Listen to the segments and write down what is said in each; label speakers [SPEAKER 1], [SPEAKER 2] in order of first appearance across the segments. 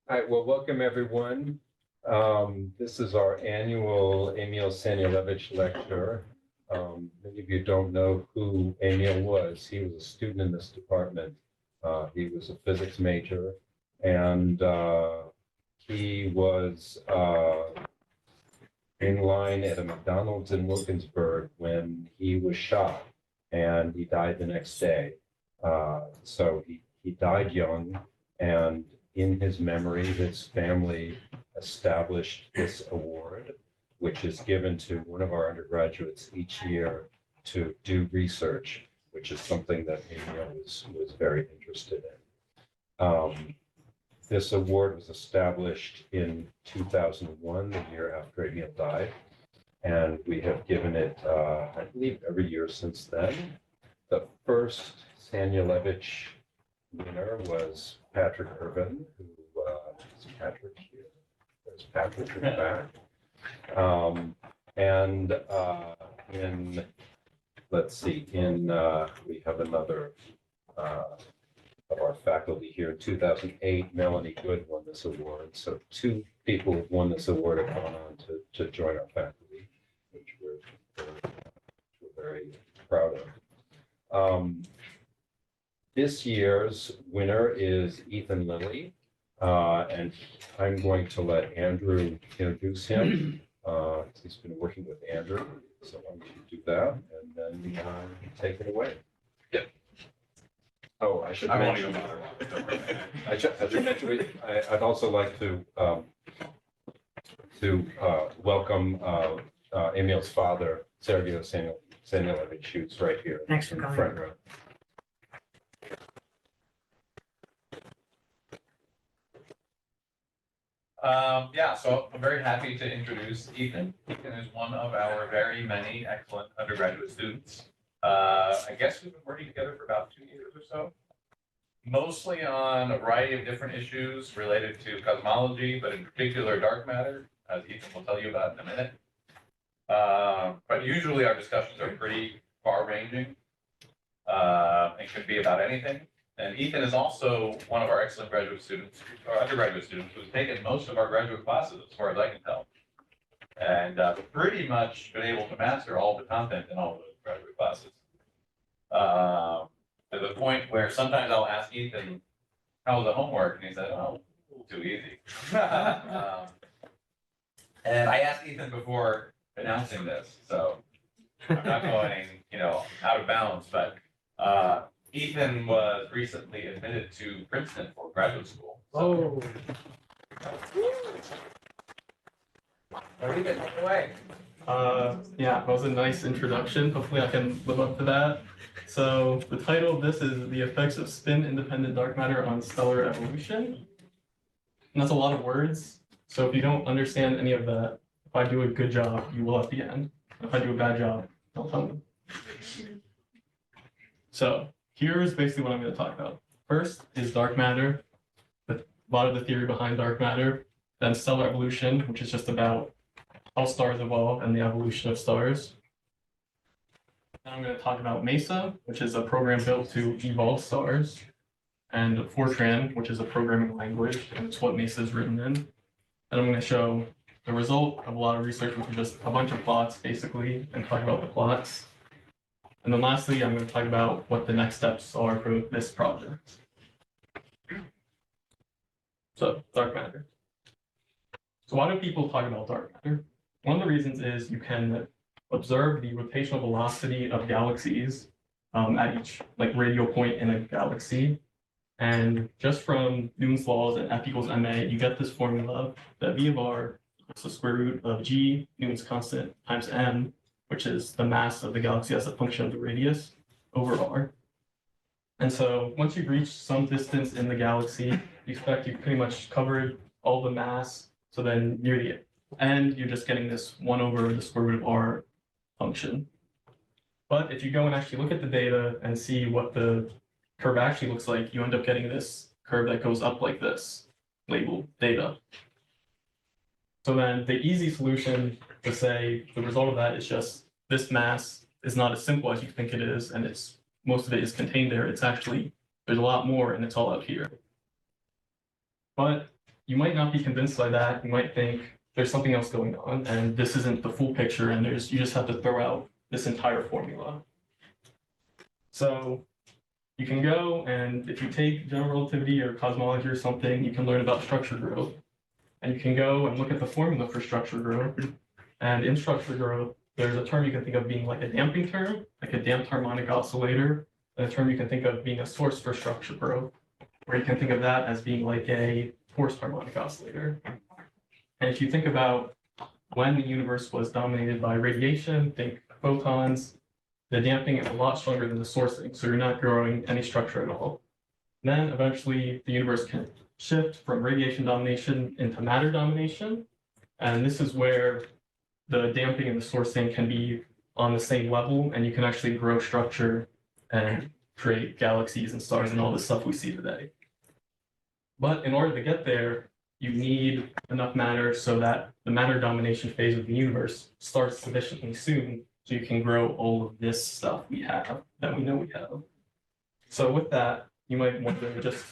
[SPEAKER 1] All right, well, welcome everyone. This is our annual Emil Sanielevici lecture. Many of you don't know who Emil was. He was a student in this department. He was a physics major, and he was in line at a McDonald's in Wilkinsburg when he was shot, and he died the next day. So he died young, and in his memory, his family established this award, which is given to one of our undergraduates each year to do research, which is something that Emil was very interested in. This award was established in 2001, the year after Emil died, and we have given it, I believe, every year since then. The first Sanielevici winner was Patrick Urban, who is Patrick here. There's Patrick in the back. Let's see, we have another of our faculty here in 2008, Melanie Good won this award. So two people who've won this award have gone on to join our faculty, which we're very proud of. This year's winner is Ethan Lilie, and I'm going to let Andrew introduce him. He's been working with Andrew, so I'm going to do that, and then take it away.
[SPEAKER 2] Yep.
[SPEAKER 1] Oh, I should mention. I'd also like to welcome Emil's father, Sergio Sanielevici, who's right here.
[SPEAKER 3] Thanks for
[SPEAKER 1] in the
[SPEAKER 3] coming.
[SPEAKER 1] front row.
[SPEAKER 2] Yeah, so I'm very happy to introduce Ethan. Ethan is one of our very many excellent undergraduate students. I guess we've been working together for about 2 years or so, mostly on a variety of different issues related to cosmology, but in particular dark matter, as Ethan will tell you about in a minute. But usually our discussions are pretty far-ranging and can be about anything. And Ethan is also one of our excellent graduate students, or undergraduate students, who's taken most of our graduate classes, as far as I can tell. And pretty much been able to master all the content in all of those graduate classes. To the point where sometimes I'll ask Ethan, how was the homework? And he said, oh, too easy. And I asked Ethan before announcing this, so I'm not going, out of bounds, but Ethan was recently admitted to Princeton for graduate school.
[SPEAKER 3] Oh.
[SPEAKER 2] Leave it away.
[SPEAKER 4] Yeah, that was a nice introduction. Hopefully I can live up to that. So the title of this is The Effects of Spin-Independent Dark Matter on Stellar Evolution. And that's a lot of words. So if you don't understand any of that, if I do a good job, you will at the end. If I do a bad job, I'll tell you. So here's basically what I'm going to talk about. First is dark matter, a lot of the theory behind dark matter. Then stellar evolution, which is just about how stars evolve and the evolution of stars. Then I'm going to talk about MESA, which is a program built to evolve stars, and Fortran, which is a programming language, and it's what MESA is written in. And I'm going to show the result of a lot of research, which is just a bunch of plots, basically, and talk about the plots. And then lastly, I'm going to talk about what the next steps are for this project. So, dark matter. So why do people talk about dark matter? One of the reasons is you can observe the rotational velocity of galaxies at each radial point in a galaxy. And just from Newton's laws and F equals ma, you get this formula that V of r equals the square root of g, Newton's constant, times m, which is the mass of the galaxy as a function of the radius, over r. And so once you've reached some distance in the galaxy, you expect you've pretty much covered all the mass. So then near the end, you're just getting this 1 over the square root of r function. But if you go and actually look at the data and see what the curve actually looks like, you end up getting this curve that goes up like this, labeled data. So then the easy solution to say the result of that is just this mass is not as simple as you think it is, and most of it is contained there. It's actually, there's a lot more, and it's all out here. But you might not be convinced by that. You might think there's something else going on, and this isn't the full picture, and you just have to throw out this entire formula. So you can go, and if you take general relativity or cosmology or something, you can learn about structure growth. And you can go and look at the formula for structure growth. And in structure growth, there's a term you can think of being like a damping term, like a damped harmonic oscillator, and a term you can think of being a source for structure growth, or you can think of that as being like a forced harmonic oscillator. And if you think about when the universe was dominated by radiation, think photons, the damping is a lot stronger than the sourcing, so you're not growing any structure at all. Then eventually the universe can shift from radiation domination into matter domination, and this is where the damping and the sourcing can be on the same level, and you can actually grow structure and create galaxies and stars and all the stuff we see today. But in order to get there, you need enough matter so that the matter domination phase of the universe starts sufficiently soon so you can grow all of this stuff we have, that we know we have. So with that, you might wonder just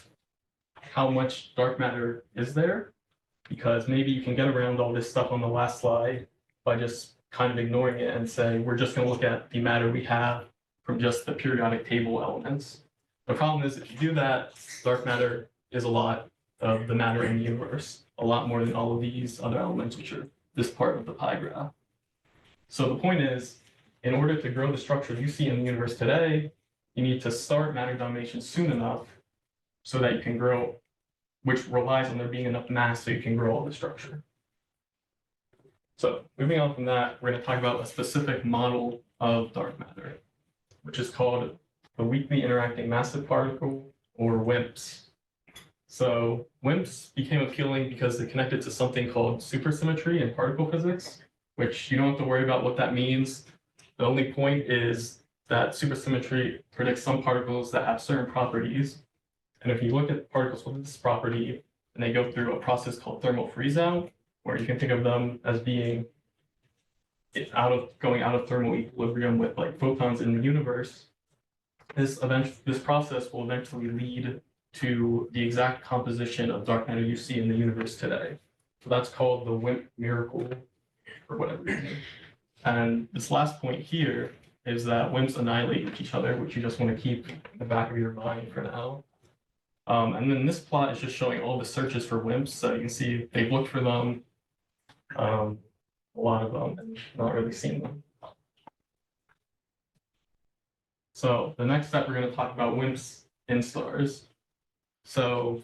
[SPEAKER 4] how much dark matter is there? Because maybe you can get around all this stuff on the last slide by just kind of ignoring it and say, we're just going to look at the matter we have from just the periodic table elements. The problem is if you do that, dark matter is a lot of the matter in the universe, a lot more than all of these other elements, which are this part of the pie graph. So the point is, in order to grow the structure you see in the universe today, you need to start matter domination soon enough so that you can grow, which relies on there being enough mass so you can grow all the structure. So moving on from that, we're going to talk about a specific model of dark matter, which is called the weakly interacting massive particle, or WIMPs. So WIMPs became appealing because they connected to something called supersymmetry in particle physics, which you don't have to worry about what that means. The only point is that supersymmetry predicts some particles that have certain properties. And if you look at particles with this property, and they go through a process called thermal freeze-out, where you can think of them as being going out of thermal equilibrium with like photons in the universe, this process will eventually lead to the exact composition of dark matter you see in the universe today. So that's called the WIMP miracle, or whatever. And this last point here is that WIMPs annihilate each other, which you just want to keep in the back of your mind for now. And then this plot is just showing all the searches for WIMPs. So you can see they've looked for them, a lot of them, and not really seen them. So the next step, we're going to talk about WIMPs in stars. So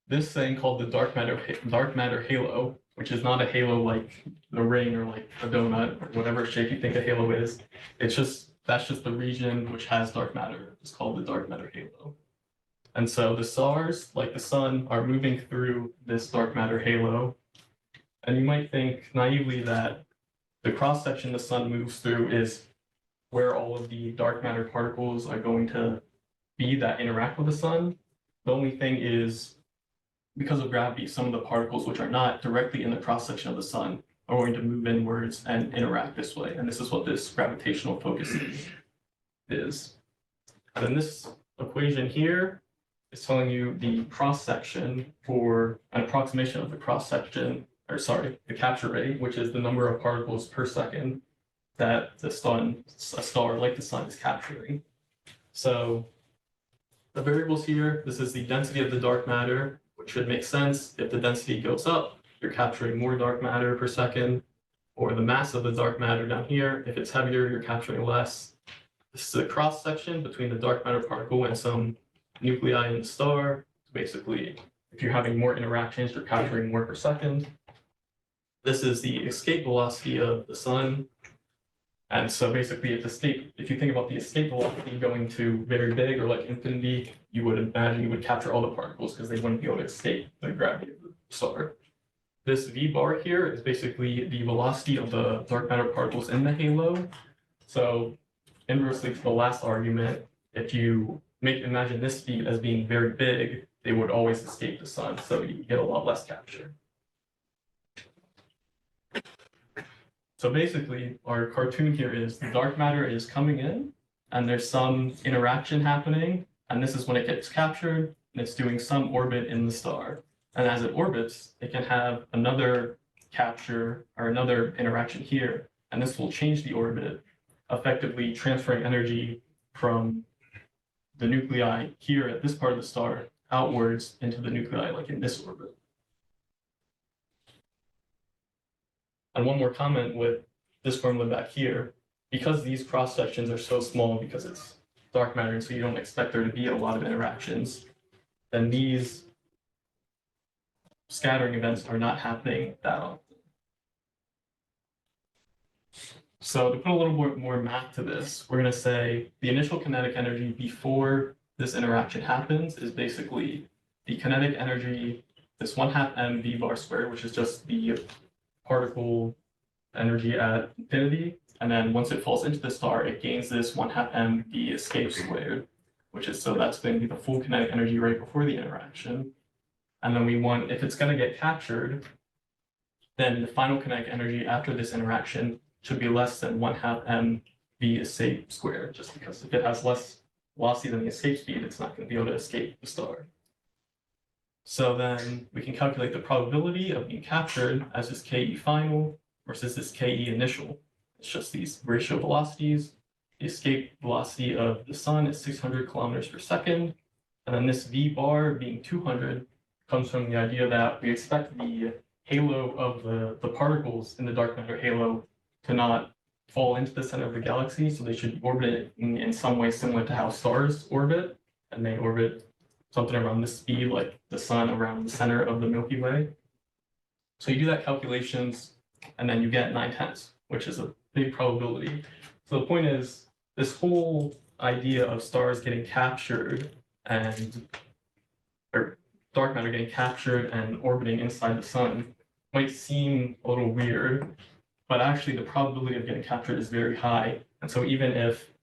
[SPEAKER 4] this thing called the dark matter halo, which is not a halo like the ring or like a donut or whatever shape you think a halo is. That's just the region which has dark matter. It's called the dark matter halo. And so the stars, like the sun, are moving through this dark matter halo. And you might think naively that the cross-section the sun moves through is where all of the dark matter particles are going to be that interact with the sun. The only thing is, because of gravity, some of the particles which are not directly in the cross-section of the sun are going to move inwards and interact this way. And this is what this gravitational focusing is. And then this equation here is telling you the cross-section for an approximation of the cross-section, or sorry, the capture rate, which is the number of particles per second that a star like the sun is capturing. So the variables here, this is the density of the dark matter, which should make sense. If the density goes up, you're capturing more dark matter per second, or the mass of the dark matter down here. If it's heavier, you're capturing less. This is a cross section between the dark matter particle and some nuclei in the star. Basically, if you're having more interactions, you're capturing more per second. This is the escape velocity of the sun. And so basically, if you think about the escape velocity going to very big or like infinity, you would imagine you would capture all the particles because they wouldn't be able to escape the gravity of the star. This V bar here is basically the velocity of the dark matter particles in the halo. So inversely to the last argument, if you imagine this speed as being very big, they would always escape the sun, so you get a lot less capture. So basically, our cartoon here is the dark matter is coming in, and there's some interaction happening, and this is when it gets captured, and it's doing some orbit in the star. And as it orbits, it can have another capture or another interaction here, and this will change the orbit, effectively transferring energy from the nuclei here at this part of the star outwards into the nuclei, like in this orbit. And one more comment with this formula back here, because these cross sections are so small, because it's dark matter, and so you don't expect there to be a lot of interactions, then these scattering events are not happening that often. So to put a little bit more math to this, we're going to say the initial kinetic energy before this interaction happens is basically the kinetic energy, this 1/2 mv bar squared, which is just the particle energy at infinity. And then once it falls into the star, it gains this 1/2 mv escape squared, which is, so that's going to be the full kinetic energy right before the interaction. And then we want, if it's going to get captured, then the final kinetic energy after this interaction should be less than 1/2 mv escape squared, just because if it has less velocity than the escape speed, it's not going to be able to escape the star. So then we can calculate the probability of being captured as this Ke final versus this Ke initial. It's just these ratio velocities. The escape velocity of the sun is 600 kilometers per second. And then this V bar being 200 comes from the idea that we expect the halo of the particles in the dark matter halo to not fall into the center of the galaxy. So they should be orbiting in some way similar to how stars orbit. And they orbit something around this speed, like the sun around the center of the Milky Way. So you do that calculations, and then you get 9/10, which is a big probability. So the point is, this whole idea of stars getting captured or dark matter getting captured and orbiting inside the sun might seem a little weird, but actually the probability of getting captured is very high. And so even if,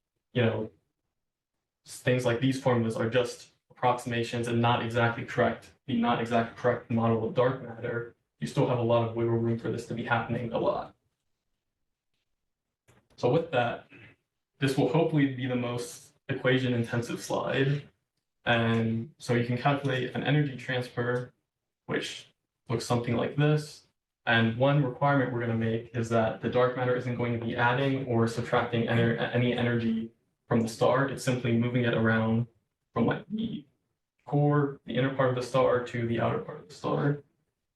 [SPEAKER 4] things like these formulas are just approximations and not exactly correct, the not exactly correct model of dark matter, you still have a lot of wiggle room for this to be happening a lot. So with that, this will hopefully be the most equation intensive slide. And so you can calculate an energy transfer, which looks something like this. And one requirement we're going to make is that the dark matter isn't going to be adding or subtracting any energy from the star. It's simply moving it around from like the core, the inner part of the star, to the outer part of the star.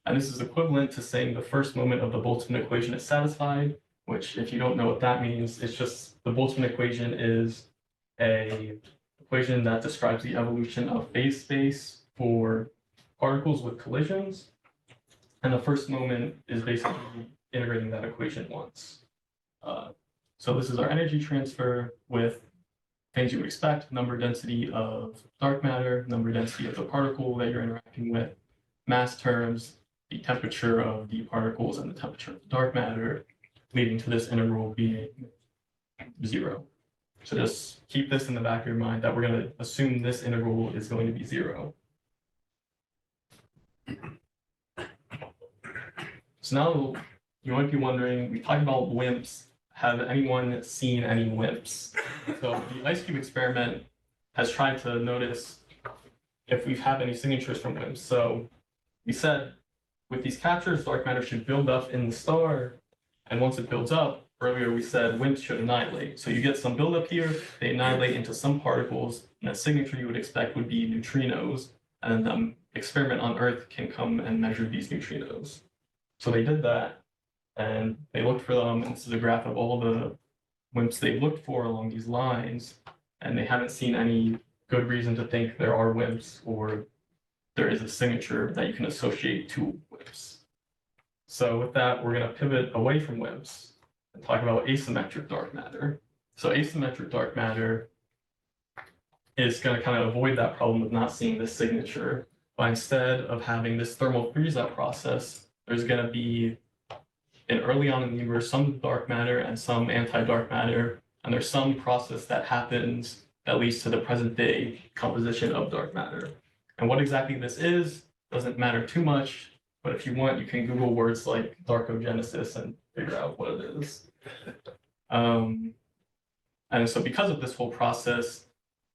[SPEAKER 4] And this is equivalent to saying the first moment of the Boltzmann equation is satisfied, which, if you don't know what that means, it's just the Boltzmann equation is an equation that describes the evolution of phase space for particles with collisions. And the first moment is basically integrating that equation once. So this is our energy transfer with things you would expect: number density of dark matter, number density of the particle that you're interacting with, mass terms, the temperature of the particles and the temperature of the dark matter, leading to this integral being 0. So just keep this in the back of your mind that we're going to assume this integral is going to be 0. So now you might be wondering, we talked about WIMPs. Have anyone seen any WIMPs? So the ice cube experiment has tried to notice if we've had any signatures from WIMPs. So we said with these captures, dark matter should build up in the star. And once it builds up, earlier we said WIMPs should annihilate. So you get some buildup here, they annihilate into some particles, and a signature you would expect would be neutrinos. And then the experiment on Earth can come and measure these neutrinos. So they did that, and they looked for them, and this is a graph of all the WIMPs they looked for along these lines, and they haven't seen any good reason to think there are WIMPs or there is a signature that you can associate to WIMPs. So with that, we're going to pivot away from WIMPs and talk about asymmetric dark matter. So asymmetric dark matter is going to kind of avoid that problem of not seeing this signature, but instead of having this thermal freeze-out process, there's going to be, early on in the universe, some dark matter and some anti-dark matter, and there's some process that happens that leads to the present day composition of dark matter. And what exactly this is doesn't matter too much, but if you want, you can Google words like darkogenesis and figure out what it is. And so because of this whole process,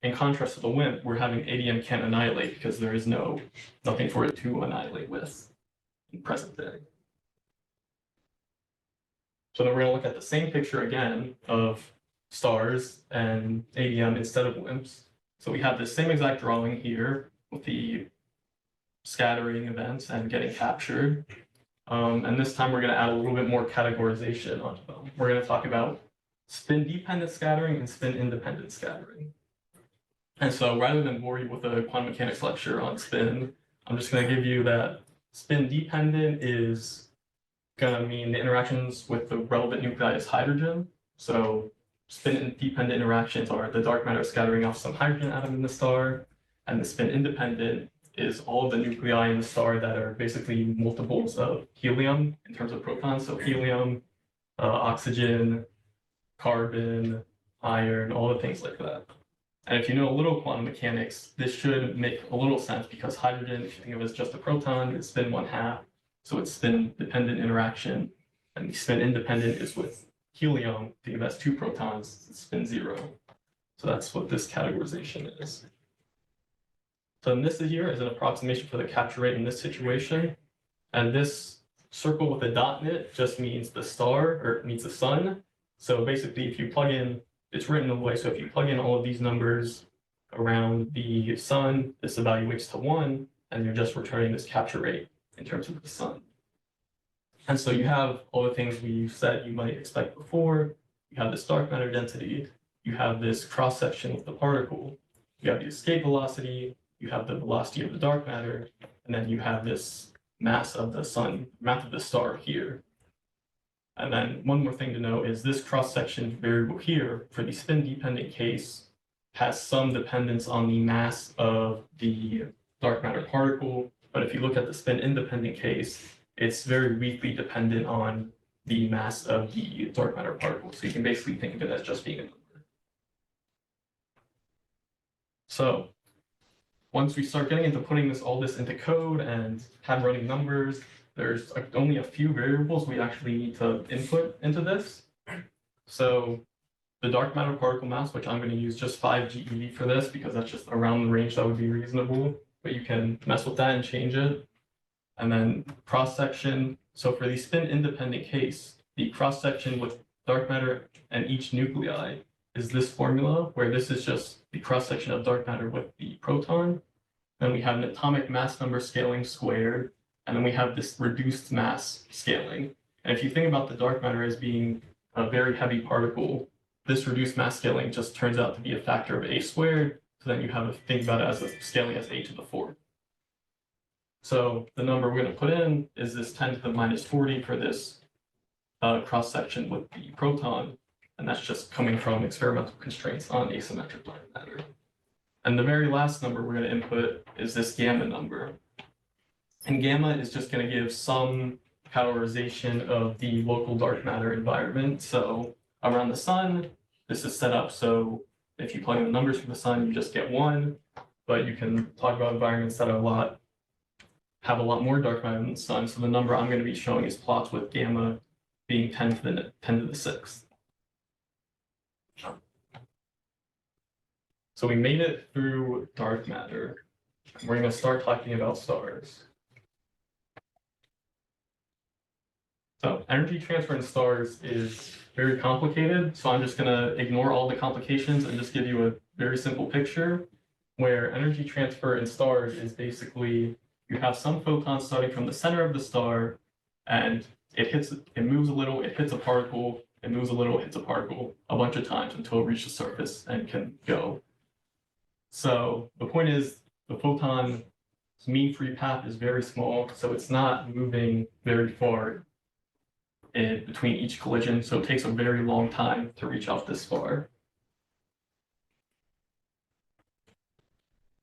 [SPEAKER 4] in contrast to the WIMP, we're having ADM can't annihilate because there is nothing for it to annihilate with in present day. So then we're going to look at the same picture again of stars and ADM instead of WIMPs. So we have the same exact drawing here with the scattering events and getting captured. And this time we're going to add a little bit more categorization onto them. We're going to talk about spin-dependent scattering and spin-independent scattering. And so rather than bore you with a quantum mechanics lecture on spin, I'm just going to give you that spin-dependent is going to mean the interactions with the relevant nuclei is hydrogen. So spin-dependent interactions are the dark matter scattering off some hydrogen atom in the star, and the spin-independent is all of the nuclei in the star that are basically multiples of helium in terms of protons. So helium, oxygen, carbon, iron, all the things like that. And if you know a little quantum mechanics, this should make a little sense because hydrogen, if you think of it as just a proton, it's spin 1/2. So it's spin-dependent interaction. And the spin-independent is with helium, think of it as 2 protons, it's spin 0. So that's what this categorization is. So this here is an approximation for the capture rate in this situation. And this circle with a dot in it just means the star, or it means the sun. So basically, if you plug in, it's written in a way, so if you plug in all of these numbers around the sun, this evaluates to 1, and you're just returning this capture rate in terms of the sun. And so you have all the things we said you might expect before. You have this dark matter density, you have this cross-section with the particle, you have the escape velocity, you have the velocity of the dark matter, and then you have this mass of the sun, mass of the star here. And then one more thing to know is this cross-section variable here for the spin-dependent case has some dependence on the mass of the dark matter particle. But if you look at the spin-independent case, it's very weakly dependent on the mass of the dark matter particle. So you can basically think of it as just being a number. So once we start getting into putting all this into code and have running numbers, there's only a few variables we actually need to input into this. So the dark matter particle mass, which I'm going to use just 5 GeV for this because that's just around the range that would be reasonable, but you can mess with that and change it. And then cross-section. So for the spin-independent case, the cross-section with dark matter and each nuclei is this formula, where this is just the cross-section of dark matter with the proton. Then we have an atomic mass number scaling squared, and then we have this reduced mass scaling. And if you think about the dark matter as being a very heavy particle, this reduced mass scaling just turns out to be a factor of a squared. So then you have to think about it as a scaling as a to the 4th. So the number we're going to put in is this 10 to the minus 40 for this cross-section with the proton. And that's just coming from experimental constraints on asymmetric dark matter. And the very last number we're going to input is this gamma number. And gamma is just going to give some calorization of the local dark matter environment. So around the sun, this is set up so if you plug in the numbers for the sun, you just get 1. But you can talk about environments that are have a lot more dark matter than the sun. So the number I'm going to be showing is plots with gamma being 10 to the 6th. So we made it through dark matter. We're going to start talking about stars. So energy transfer in stars is very complicated. So I'm just going to ignore all the complications and just give you a very simple picture where energy transfer in stars is basically you have some photons starting from the center of the star, and it moves a little, it hits a particle, it moves a little, it hits a particle a bunch of times until it reaches the surface and can go. So the point is the photon's mean free path is very small, so it's not moving very far in between each collision, so it takes a very long time to reach out this far.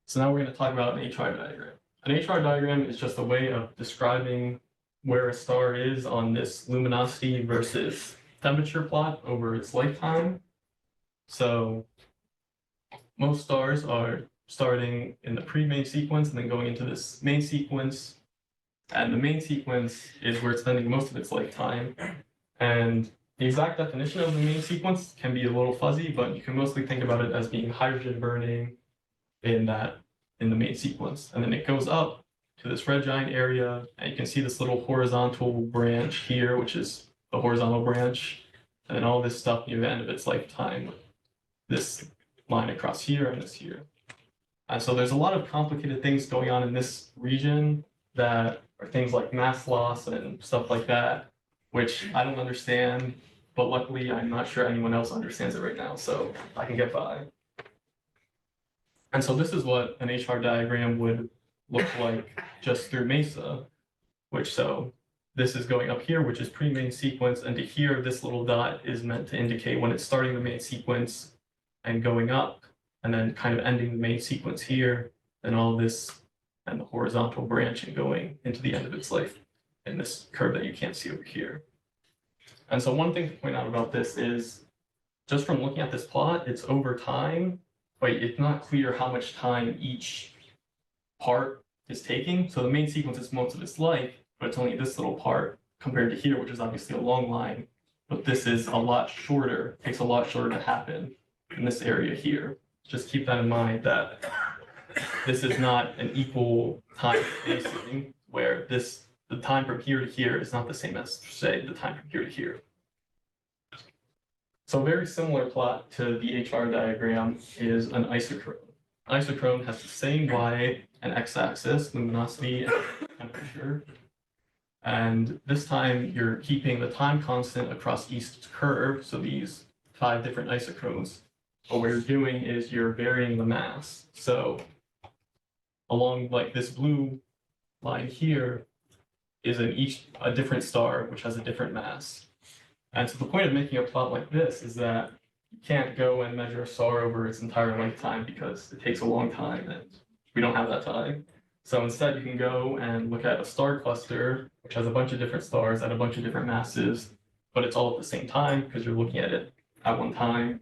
[SPEAKER 4] So now we're going to talk about an HR diagram. An HR diagram is just a way of describing where a star is on this luminosity versus temperature plot over its lifetime. So most stars are starting in the pre-main sequence and then going into this main sequence. And the main sequence is where it's spending most of its lifetime. And The exact definition of the main sequence can be a little fuzzy, but you can mostly think about it as being hydrogen burning in the main sequence. And then it goes up to this red giant area, and you can see this little horizontal branch here, which is the horizontal branch, and then all this stuff near the end of its lifetime, this line across here and this here. And so there's a lot of complicated things going on in this region that are things like mass loss and stuff like that, which I don't understand, but luckily I'm not sure anyone else understands it right now, so I can get by. And so this is what an HR diagram would look like just through MESA, which so this is going up here, which is pre-main sequence, and to here, this little dot is meant to indicate when it's starting the main sequence and going up, and then kind of ending the main sequence here, and all this, and the horizontal branching going into the end of its life in this curve that you can't see over here. And so one thing to point out about this is, just from looking at this plot, it's over time, but it's not clear how much time each part is taking. So the main sequence is most of its life, but it's only this little part compared to here, which is obviously a long line, but this is a lot shorter, takes a lot shorter to happen in this area here. Just keep that in mind that this is not an equal time spacing where the time from here to here is not the same as, say, the time from here to here. So a very similar plot to the HR diagram is an isochrone. Isochrone has the same y and x-axis, luminosity and temperature. And this time you're keeping the time constant across each curve, so these 5 different isochrones. But what you're doing is you're varying the mass. So along like this blue line here is a different star, which has a different mass. And so the point of making a plot like this is that you can't go and measure a star over its entire lifetime because it takes a long time and we don't have that time. So instead you can go and look at a star cluster, which has a bunch of different stars at a bunch of different masses, but it's all at the same time because you're looking at it at one time.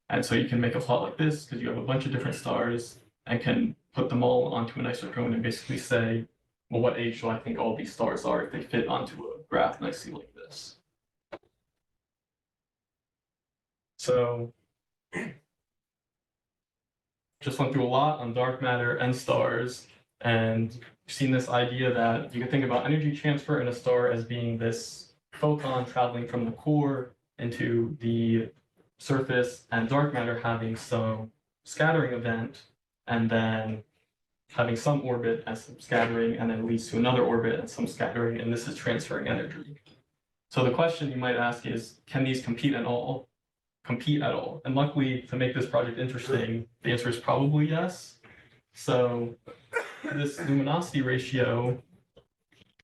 [SPEAKER 4] And so you can make a plot like this because you have a bunch of different stars and can put them all onto an isochrone and basically say, well, what age do I think all these stars are if they fit onto a graph nicely like this? So just went through a lot on dark matter and stars, and you've seen this idea that you can think about energy transfer in a star as being this photon traveling from the core into the surface, and dark matter having some scattering event, and then having some orbit and some scattering, and then leads to another orbit and some scattering, and this is transferring energy. So the question you might ask is, can these compete at all? And luckily, to make this project interesting, the answer is probably yes. So this luminosity ratio,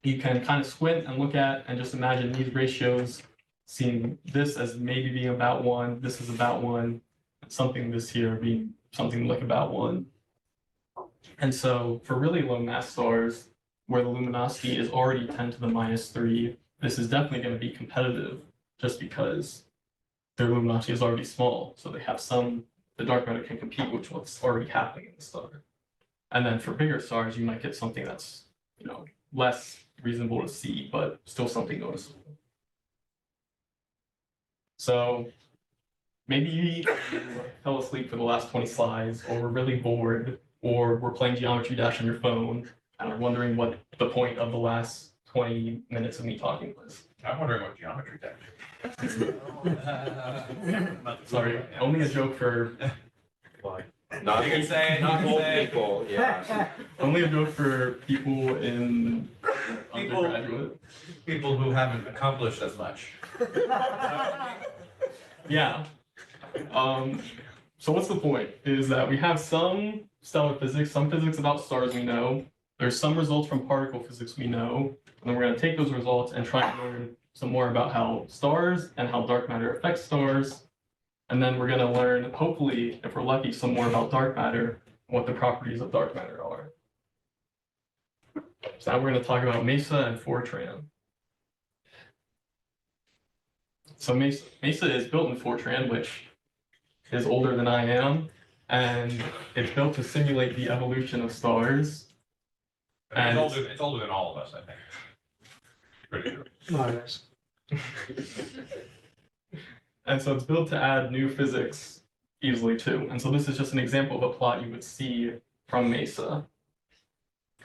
[SPEAKER 4] you can kind of squint and look at and just imagine these ratios, seeing this as maybe being about 1, this is about 1, and something this here being something like about 1. And so for really low mass stars, where the luminosity is already 10 to the -3, this is definitely going to be competitive just because their luminosity is already small. So they have the dark matter can compete with what's already happening in the star. And then for bigger stars, you might get something that's, less reasonable to see, but still something noticeable. So maybe you fell asleep for the last 20 slides, or were really bored, or were playing Geometry Dash on your phone and are wondering what the point of the last 20 minutes of me talking was.
[SPEAKER 2] I'm wondering what Geometry Dash is.
[SPEAKER 4] Sorry, only a joke for
[SPEAKER 1] Not
[SPEAKER 2] You can say it, you
[SPEAKER 1] not
[SPEAKER 2] can
[SPEAKER 1] old
[SPEAKER 2] say it.
[SPEAKER 1] people, yeah.
[SPEAKER 4] only a joke for people in
[SPEAKER 2] People-
[SPEAKER 4] undergraduate.
[SPEAKER 2] People who haven't accomplished as much.
[SPEAKER 4] Yeah. So what's the point? Is that we have some stellar physics, some physics about stars we know. There's some results from particle physics we know. And then we're going to take those results and try and learn some more about how stars and how dark matter affects stars. And then we're going to learn, hopefully, if we're lucky, some more about dark matter and what the properties of dark matter are. So now we're going to talk about MESA and Fortran. So MESA is built in Fortran, which is older than I am, and it's built to simulate the evolution of stars. And
[SPEAKER 2] It's older than all of us, I think. Pretty sure.
[SPEAKER 4] And so it's built to add new physics easily too. And so this is just an example of a plot you would see from MESA.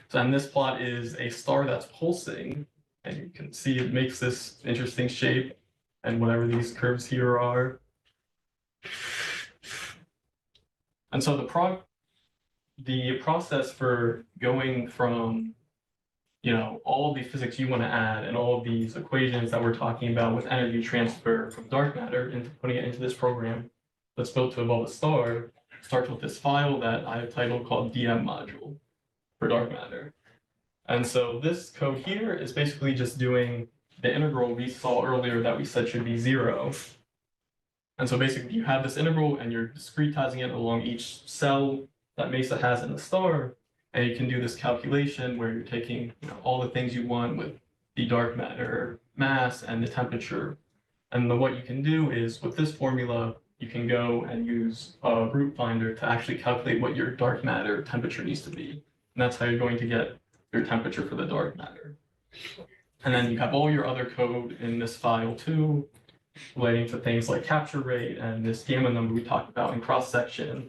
[SPEAKER 4] So, and this plot is a star that's pulsing, and you can see it makes this interesting shape and whatever these curves here are. And so the process for going from, all the physics you want to add and all of these equations that we're talking about with energy transfer from dark matter into putting it into this program that's built to evolve a star starts with this file that I have titled called DM module for dark matter. And so this code here is basically just doing the integral we saw earlier that we said should be 0. And so basically you have this integral and you're discretizing it along each cell that MESA has in the star. And you can do this calculation where you're taking all the things you want with the dark matter mass and the temperature. And what you can do is with this formula, you can go and use a group finder to actually calculate what your dark matter temperature needs to be. And that's how you're going to get your temperature for the dark matter. And then you have all your other code in this file too, relating to things like capture rate and this gamma number we talked about in cross section.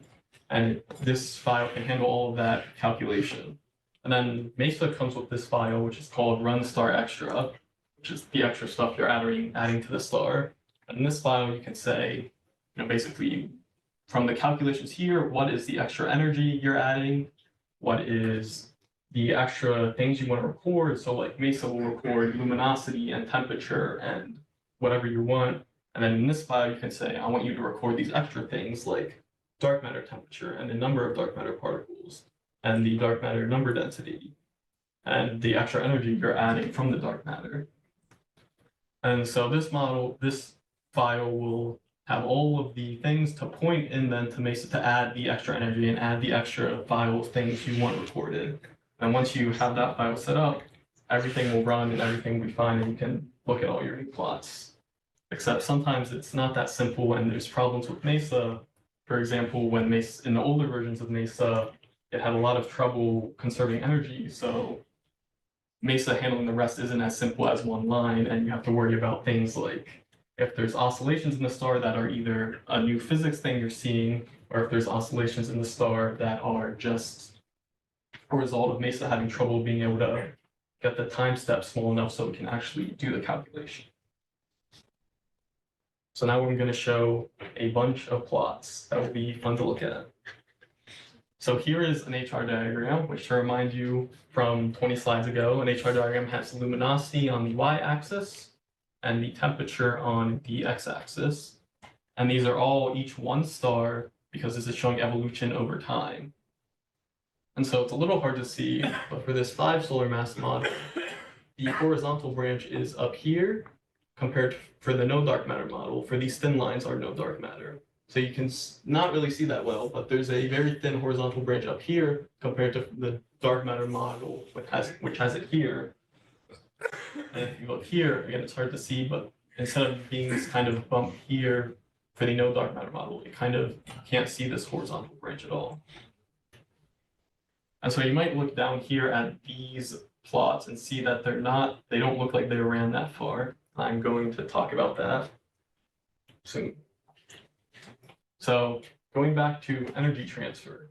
[SPEAKER 4] And this file can handle all of that calculation. And then MESA comes with this file, which is called run star extra, which is the extra stuff you're adding to the star. And in this file, you can say, basically from the calculations here, what is the extra energy you're adding? What is the extra things you want to record? So like MESA will record luminosity and temperature and whatever you want. And then in this file, you can say, I want you to record these extra things like dark matter temperature and the number of dark matter particles and the dark matter number density and the extra energy you're adding from the dark matter. And so this file will have all of the things to point in then to MESA to add the extra energy and add the extra file things you want recorded. And once you have that file set up, everything will run and everything will be fine and you can look at all your new plots. Except sometimes it's not that simple and there's problems with MESA. For example, when MESA, in the older versions of MESA, it had a lot of trouble conserving energy. So MESA handling the rest isn't as simple as one line, and you have to worry about things like if there's oscillations in the star that are either a new physics thing you're seeing, or if there's oscillations in the star that are just a result of MESA having trouble being able to get the time step small enough so it can actually do the calculation. So now I'm going to show a bunch of plots that will be fun to look at. So here is an HR diagram, which to remind you from 20 slides ago, an HR diagram has luminosity on the y-axis and the temperature on the x-axis. And these are all each one star because this is showing evolution over time. And so it's a little hard to see, but for this 5 solar mass model, the horizontal branch is up here compared to for the no dark matter model. For these thin lines are no dark matter. So you can not really see that well, but there's a very thin horizontal branch up here compared to the dark matter model, which has it here. And if you look here, again, it's hard to see, but instead of being this kind of bump here for the no dark matter model, it kind of can't see this horizontal branch at all. And so you might look down here at these plots and see that they don't look like they ran that far. I'm going to talk about that soon. So going back to energy transfer,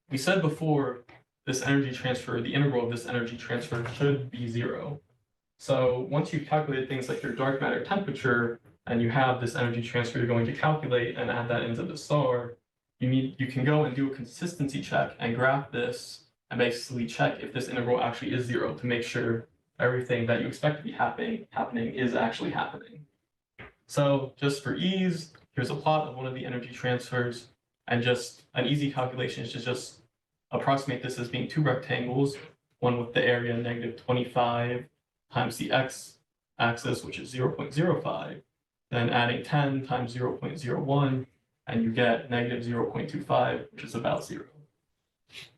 [SPEAKER 4] we said before this energy transfer, the integral of this energy transfer should be 0. So once you've calculated things like your dark matter temperature and you have this energy transfer you're going to calculate and add that into the star, you can go and do a consistency check and graph this and basically check if this integral actually is 0 to make sure everything that you expect to be happening is actually happening. So just for ease, here's a plot of one of the energy transfers, and just an easy calculation is to just approximate this as being 2 rectangles, one with the area -25 times the x-axis, which is 0.05, then adding 10 times 0.01, and you get -0.25, which is about 0.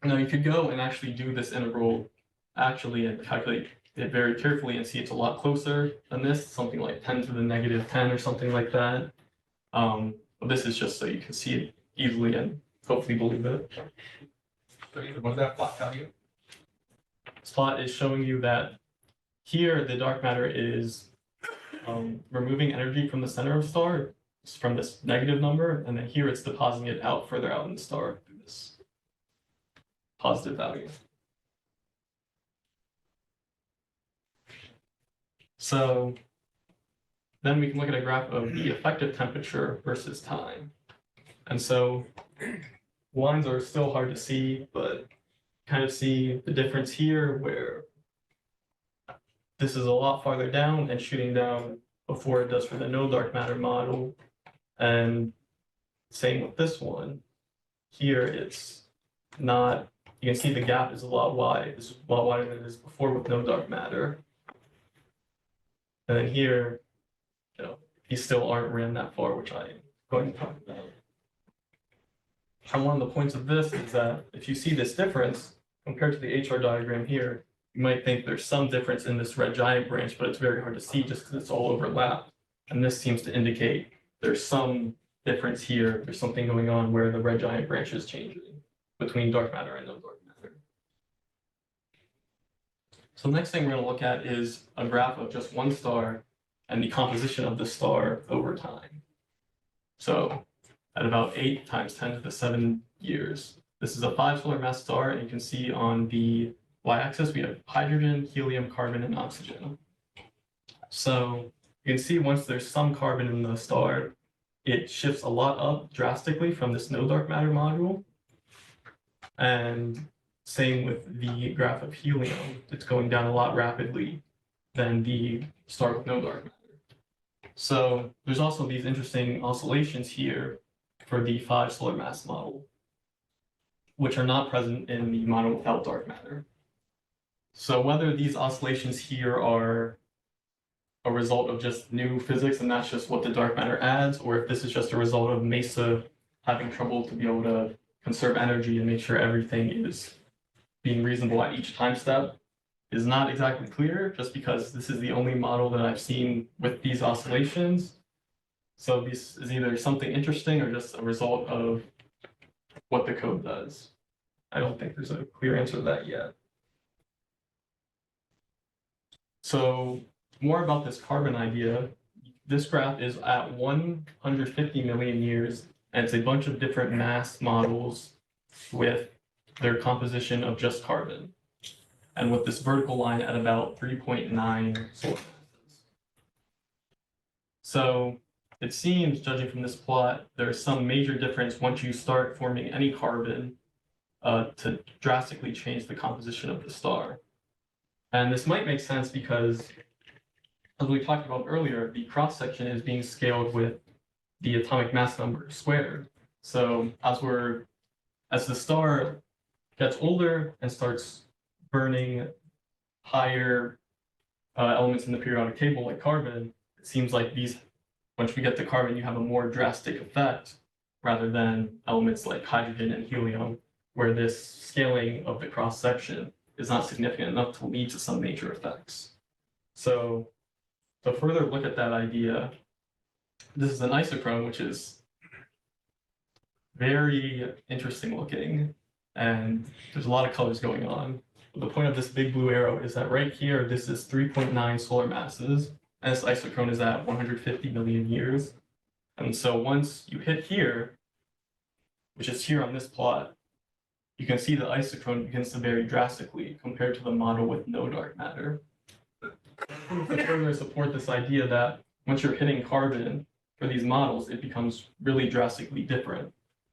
[SPEAKER 4] Now you could go and actually do this integral and calculate it very carefully and see it's a lot closer than this, something like 10 to the -10 or something like that. But this is just so you can see it easily and hopefully believe it.
[SPEAKER 2] So what does that plot tell you?
[SPEAKER 4] This plot is showing you that here the dark matter is removing energy from the center of the star, from this negative number, and then here it's depositing it out further out in the star through this positive value. So then we can look at a graph of the effective temperature versus time. And so lines are still hard to see, but kind of see the difference here where this is a lot farther down and shooting down before it does for the no dark matter model. And same with this one. Here it's not, you can see the gap is a lot wide. It's a lot wider than it is before with no dark matter. And then here, you know, these still aren't ran that far, which I'm going to talk about. And one of the points of this is that if you see this difference compared to the HR diagram here, you might think there's some difference in this red giant branch, but it's very hard to see just because it's all overlapped. And this seems to indicate there's some difference here. There's something going on where the red giant branch is changing between dark matter and no dark matter. So the next thing we're going to look at is a graph of just one star and the composition of the star over time. So at about 8 times 10 to the 7 years, this is a 5 solar mass star, and you can see on the y-axis we have hydrogen, helium, carbon, and oxygen. So you can see once there's some carbon in the star, it shifts a lot up drastically from this no dark matter module. And same with the graph of helium, it's going down a lot rapidly than the star with no dark matter. So there's also these interesting oscillations here for the 5 solar mass model, which are not present in the model without dark matter. So whether these oscillations here are a result of just new physics and that's just what the dark matter adds, or if this is just a result of MESA having trouble to be able to conserve energy and make sure everything is being reasonable at each time step, is not exactly clear, just because this is the only model that I've seen with these oscillations. So this is either something interesting or just a result of what the code does. I don't think there's a clear answer to that yet. So more about this carbon idea. This graph is at 150 million years, and it's a bunch of different mass models with their composition of just carbon. And with this vertical line at about 3.9 solar masses. So it seems, judging from this plot, there's some major difference once you start forming any carbon to drastically change the composition of the star. And this might make sense because, as we talked about earlier, the cross-section is being scaled with the atomic mass number squared. So as the star gets older and starts burning higher elements in the periodic table like carbon, it seems like once we get to carbon, you have a more drastic effect rather than elements like hydrogen and helium, where this scaling of the cross-section is not significant enough to lead to some major effects. So to further look at that idea, this is an isochrone, which is very interesting looking, and there's a lot of colors going on. The point of this big blue arrow is that right here, this is 3.9 solar masses, and this isochrone is at 150 million years. And so once you hit here, which is here on this plot, you can see the isochrone begins to vary drastically compared to the model with no dark matter. To further support this idea that once you're hitting carbon for these models, it becomes really drastically different.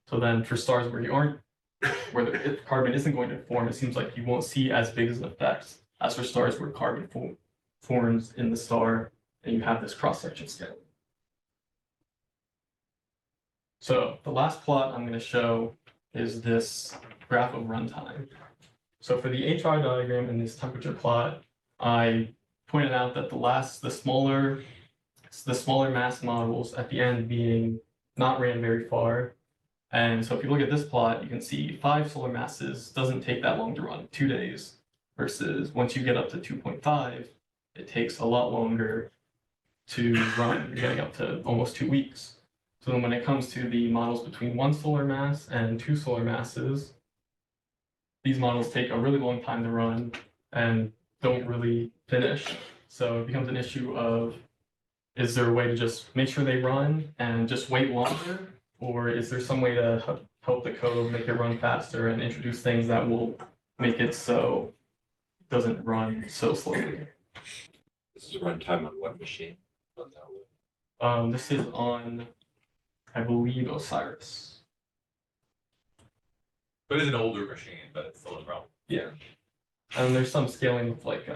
[SPEAKER 4] So then for stars where the carbon isn't going to form, it seems like you won't see as big as an effect as for stars where carbon forms in the star and you have this cross-section scale. So the last plot I'm going to show is this graph of runtime. So for the HR diagram in this temperature plot, I pointed out that the smaller mass models at the end being not ran very far. And so if you look at this plot, you can see 5 solar masses doesn't take that long to run, 2 days, versus once you get up to 2.5, it takes a lot longer to run. You're getting up to almost 2 weeks. So then when it comes to the models between 1 solar mass and 2 solar masses, these models take a really long time to run and don't really finish. So it becomes an issue of is there a way to just make sure they run and just wait longer? Or is there some way to help the code make it run faster and introduce things that will make it so it doesn't run so slowly?
[SPEAKER 3] This is runtime on what machine? On that one.
[SPEAKER 4] This is on, I believe, Osiris.
[SPEAKER 2] But it's an older machine, but it's still a problem.
[SPEAKER 4] Yeah. And there's some scaling of like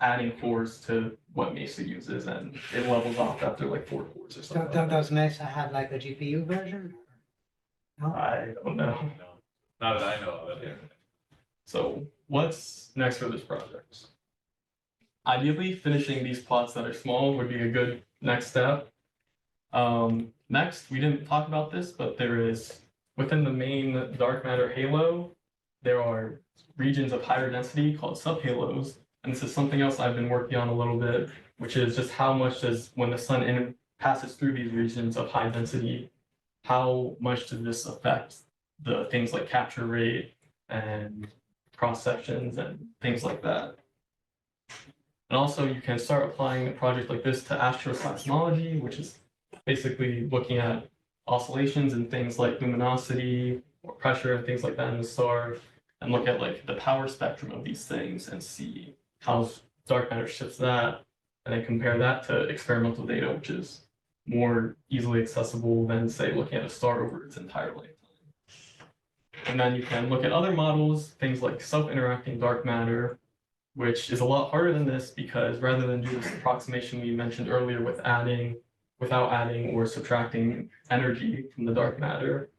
[SPEAKER 4] adding cores to what Mesa uses, and it levels off after like 4 cores or something.
[SPEAKER 5] Does Mesa have like a GPU version? No?
[SPEAKER 4] I don't know.
[SPEAKER 2] No, not that I know of it.
[SPEAKER 4] So what's next for this project? Ideally, finishing these plots that are small would be a good next step. Next, we didn't talk about this, but there is, within the main dark matter halo, there are regions of higher density called subhalos. And this is something else I've been working on a little bit, which is just how much does, when the sun passes through these regions of high density, how much does this affect the things like capture rate and cross sections and things like that. And also you can start applying a project like this to astroseismology, which is basically looking at oscillations and things like luminosity or pressure and things like that in the star, and look at like the power spectrum of these things and see how dark matter shifts that, and then compare that to experimental data, which is more easily accessible than, say, looking at a star over its entire lifetime. And then you can look at other models, things like self-interacting dark matter, which is a lot harder than this because rather than do this approximation we mentioned earlier without adding or subtracting energy from the dark matter,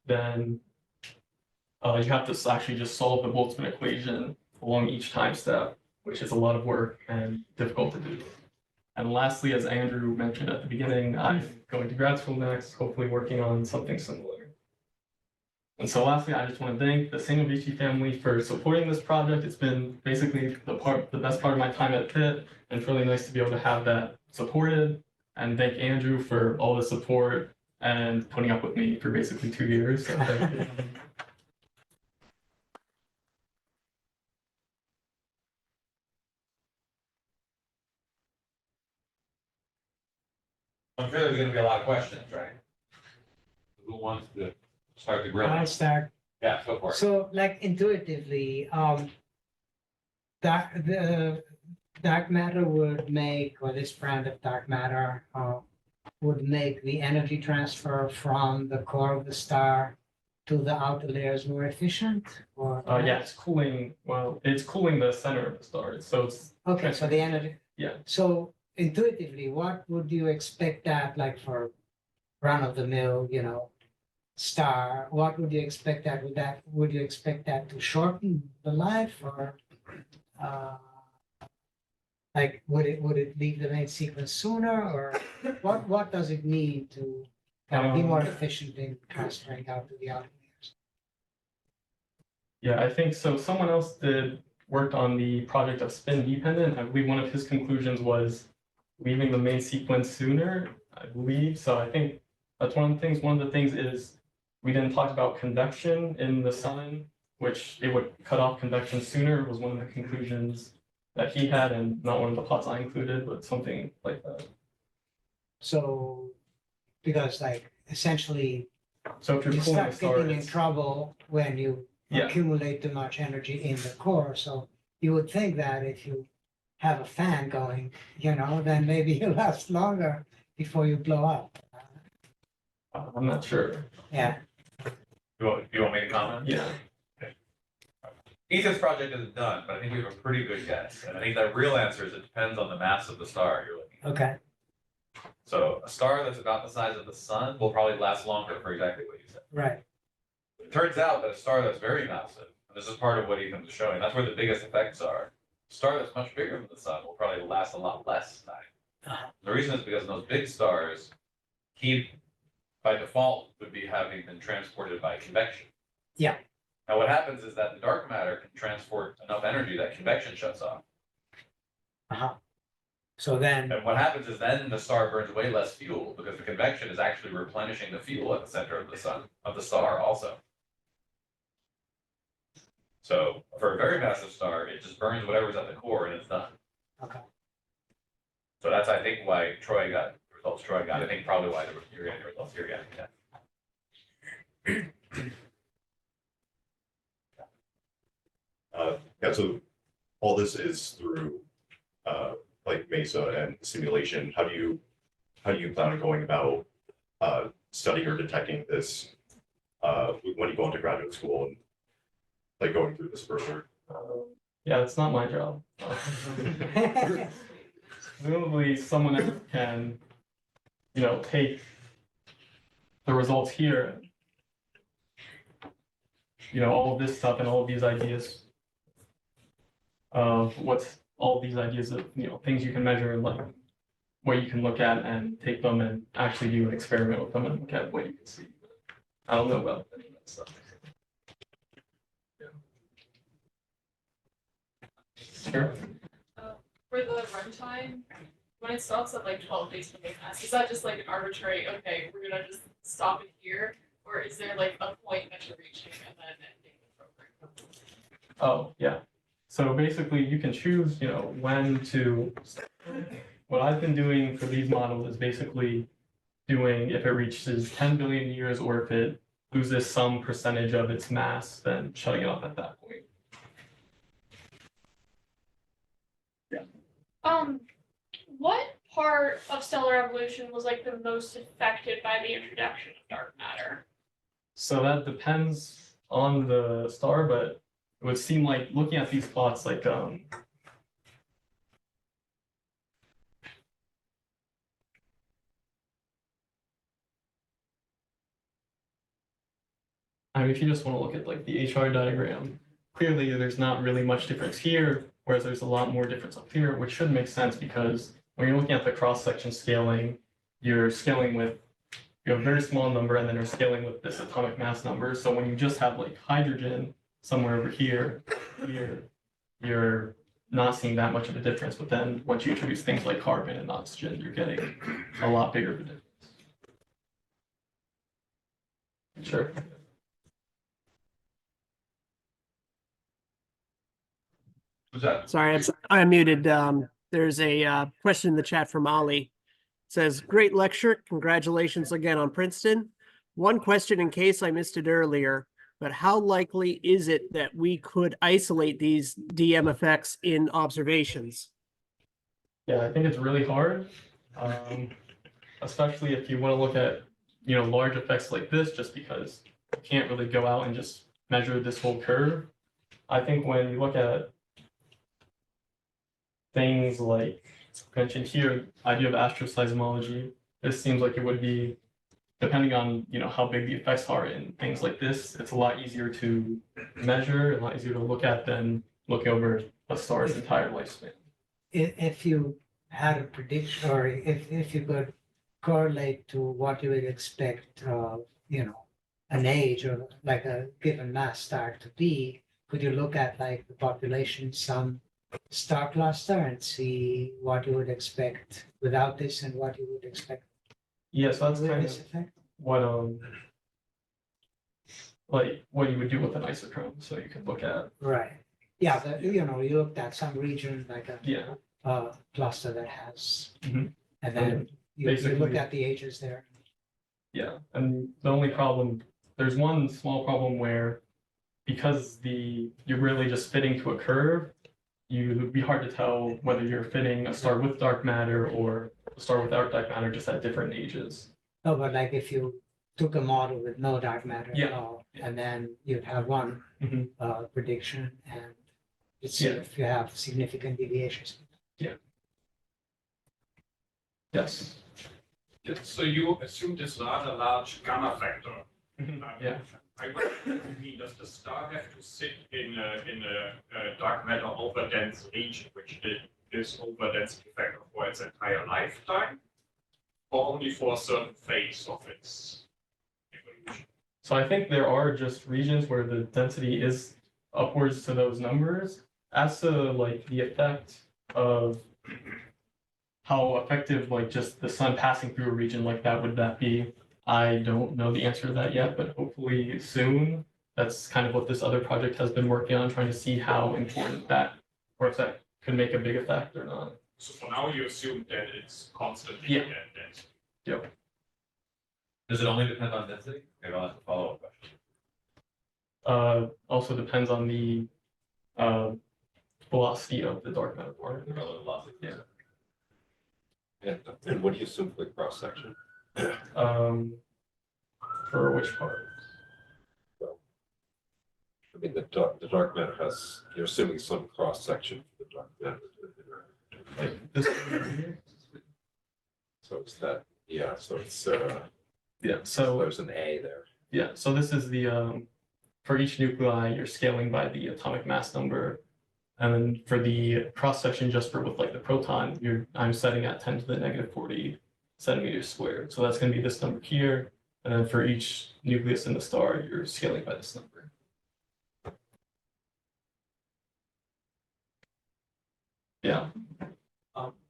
[SPEAKER 4] then you have to actually just solve the Boltzmann equation along each time step, which is a lot of work and difficult to do. And lastly, as Andrew mentioned at the beginning, I'm going to grad school next, hopefully working on something similar. And so lastly, I just want to thank the Sanielevici family for supporting this project. It's been basically the best part of my time at Pitt, and it's really nice to be able to have that supported. And thank Andrew for all the support and putting up with me for basically 2 years. So thank you.
[SPEAKER 2] I'm sure there's gonna be a lot of questions, right? Who wants to start the grilling?
[SPEAKER 5] I'll start.
[SPEAKER 2] Yeah, go for it.
[SPEAKER 5] So like intuitively, the dark matter would make, or this brand of dark matter, would make the energy transfer from the core of the star to the outer layers more efficient, or?
[SPEAKER 4] Yeah, it's cooling. Well, it's cooling the center of the star. So it's
[SPEAKER 5] Okay, so the energy.
[SPEAKER 4] Yeah.
[SPEAKER 5] So intuitively, what would you expect that, like for run of the mill, star, what would you expect that, would you expect that to shorten the life, or like would it leave the main sequence sooner, or what does it need to kind of be more efficient in transferring out to the outer layers?
[SPEAKER 4] Yeah, I think so. Someone else worked on the project of spin dependent. I believe one of his conclusions was leaving the main sequence sooner, I believe. So I think that's one of the things. One of the things is we didn't talk about convection in the sun, which it would cut off convection sooner, was one of the conclusions that he had, and not one of the plots I included, but something like that.
[SPEAKER 5] So, because like essentially
[SPEAKER 4] So if you're
[SPEAKER 5] you
[SPEAKER 4] cooling the
[SPEAKER 5] start
[SPEAKER 4] star,
[SPEAKER 5] getting in trouble when you
[SPEAKER 4] Yeah.
[SPEAKER 5] accumulate too much energy in the core. So you would think that if you have a fan going, then maybe you last longer before you blow up.
[SPEAKER 4] I'm not sure.
[SPEAKER 5] Yeah.
[SPEAKER 2] You want me to comment?
[SPEAKER 4] Yeah.
[SPEAKER 2] Ethan's project isn't done, but I think we have a pretty good guess. And I think the real answer is it depends on the mass of the star you're looking at.
[SPEAKER 5] Okay.
[SPEAKER 2] So a star that's about the size of the sun will probably last longer for exactly what you said.
[SPEAKER 5] Right.
[SPEAKER 2] It turns out that a star that's very massive, and this is part of what Ethan was showing, that's where the biggest effects are. A star that's much bigger than the sun will probably last a lot less time.
[SPEAKER 5] Uh-huh.
[SPEAKER 2] The reason is because those big stars by default, would be having been transported by convection.
[SPEAKER 5] Yeah.
[SPEAKER 2] Now what happens is that the dark matter can transport enough energy that convection shuts off.
[SPEAKER 5] Uh-huh. So then,
[SPEAKER 2] And what happens is then the star burns way less fuel because the convection is actually replenishing the fuel at the center of the star also. So for a very massive star, it just burns whatever's at the core and it's done.
[SPEAKER 5] okay.
[SPEAKER 2] So that's, I think, why Troy got results Troy got. I think probably why you're getting the results you're getting, yeah.
[SPEAKER 6] Yeah, so all this is through like Mesa and simulation. How do you plan on going about studying or detecting this when you go into graduate school and like going through this further?
[SPEAKER 4] Yeah, it's not my job. Presumably someone else can, take the results here, all of this stuff and all of these ideas of what's all these ideas of, things you can measure and like what you can look at and take them and actually do an experiment with them and look at what you can see. I don't know about any of that stuff. Sure.
[SPEAKER 7] For the runtime, when it stops at like 12 days from the class, is that just like an arbitrary, okay, we're gonna just stop it here? Or is there like a point that you're reaching and then ending the program?
[SPEAKER 4] Oh, yeah. So basically you can choose, when to, what I've been doing for these models is basically doing if it reaches 10 billion years or if it loses some percentage of its mass, then shutting it off at that point.
[SPEAKER 7] What part of stellar evolution was like the most affected by the introduction of dark matter?
[SPEAKER 4] So that depends on the star, but it would seem like looking at these plots, like I mean, if you just want to look at like the HR diagram, clearly there's not really much difference here, whereas there's a lot more difference up here, which should make sense because when you're looking at the cross-section scaling, you're scaling with you have a very small number and then you're scaling with this atomic mass number. So when you just have like hydrogen somewhere over here, you're not seeing that much of a difference. But then once you introduce things like carbon and oxygen, you're getting a lot bigger of a difference. Sure.
[SPEAKER 2] Who's that?
[SPEAKER 8] Sorry, I'm muted. There's a question in the chat from Ollie. It says, great lecture. Congratulations again on Princeton. One question in case I missed it earlier, but how likely is it that we could isolate these DM effects in observations?
[SPEAKER 4] Yeah, I think it's really hard, especially if you want to look at, large effects like this, just because you can't really go out and just measure this whole curve. I think when you look at things like mentioned here, idea of astroseismology, this seems like it would be, depending on how big the effects are in things like this, it's a lot easier to measure, a lot easier to look at than looking over a star's entire lifespan.
[SPEAKER 5] If you had a prediction, or if you could correlate to what you would expect, an age or like a given mass star to be, could you look at like the population, some star cluster and see what you would expect without this and what you would expect
[SPEAKER 4] Yeah, so that's
[SPEAKER 5] with
[SPEAKER 4] kind
[SPEAKER 5] this
[SPEAKER 4] of
[SPEAKER 5] effect?
[SPEAKER 4] what like what you would do with an isochrone. So you could look at
[SPEAKER 5] Right. Yeah, you looked at some region like a cluster that has,
[SPEAKER 4] Mhm.
[SPEAKER 5] and then you look
[SPEAKER 4] Basically-
[SPEAKER 5] at the ages there.
[SPEAKER 4] Yeah, and the only problem, there's one small problem where because you're really just fitting to a curve, it would be hard to tell whether you're fitting a star with dark matter or a star without dark matter just at different ages.
[SPEAKER 5] No, but like if you took a model with no dark matter at
[SPEAKER 4] Yeah.
[SPEAKER 5] all, and then you'd have one
[SPEAKER 4] Mhm.
[SPEAKER 5] prediction and you'd see
[SPEAKER 4] Yeah.
[SPEAKER 5] if you have significant deviations.
[SPEAKER 4] Yes.
[SPEAKER 9] So you assume this rather large gamma factor.
[SPEAKER 4] Yeah.
[SPEAKER 9] I mean, does the star have to sit in a dark matter overdense region, which this overdense factor for its entire lifetime, or only for a certain phase of its evolution?
[SPEAKER 4] So I think there are just regions where the density is upwards to those numbers. As to like the effect of how effective like just the sun passing through a region like that would that be? I don't know the answer to that yet, but hopefully soon. That's kind of what this other project has been working on, trying to see how important that, or if that could make a big effect or not.
[SPEAKER 9] So for now, you assume that it's constantly
[SPEAKER 4] Yeah.
[SPEAKER 9] at density.
[SPEAKER 2] Does it only depend on density? Maybe I'll ask a follow-up question.
[SPEAKER 4] Also depends on the velocity of the dark matter particle.
[SPEAKER 2] Relative velocity.
[SPEAKER 4] Yeah.
[SPEAKER 3] And what do you assume for the cross section?
[SPEAKER 4] For which part?
[SPEAKER 3] I mean, the dark matter has, you're assuming some cross section for the dark matter.
[SPEAKER 4] Like this one here?
[SPEAKER 3] So it's that, yeah, so it's,
[SPEAKER 4] Yeah,
[SPEAKER 3] so
[SPEAKER 4] so
[SPEAKER 3] there's an A there.
[SPEAKER 4] yeah, so this is the for each nuclei, you're scaling by the atomic mass number. And then for the cross section, just for with like the proton, I'm setting at 10 to the negative 40 centimeters squared. So that's going to be this number here. And then for each nucleus in the star, you're scaling by this number. Yeah.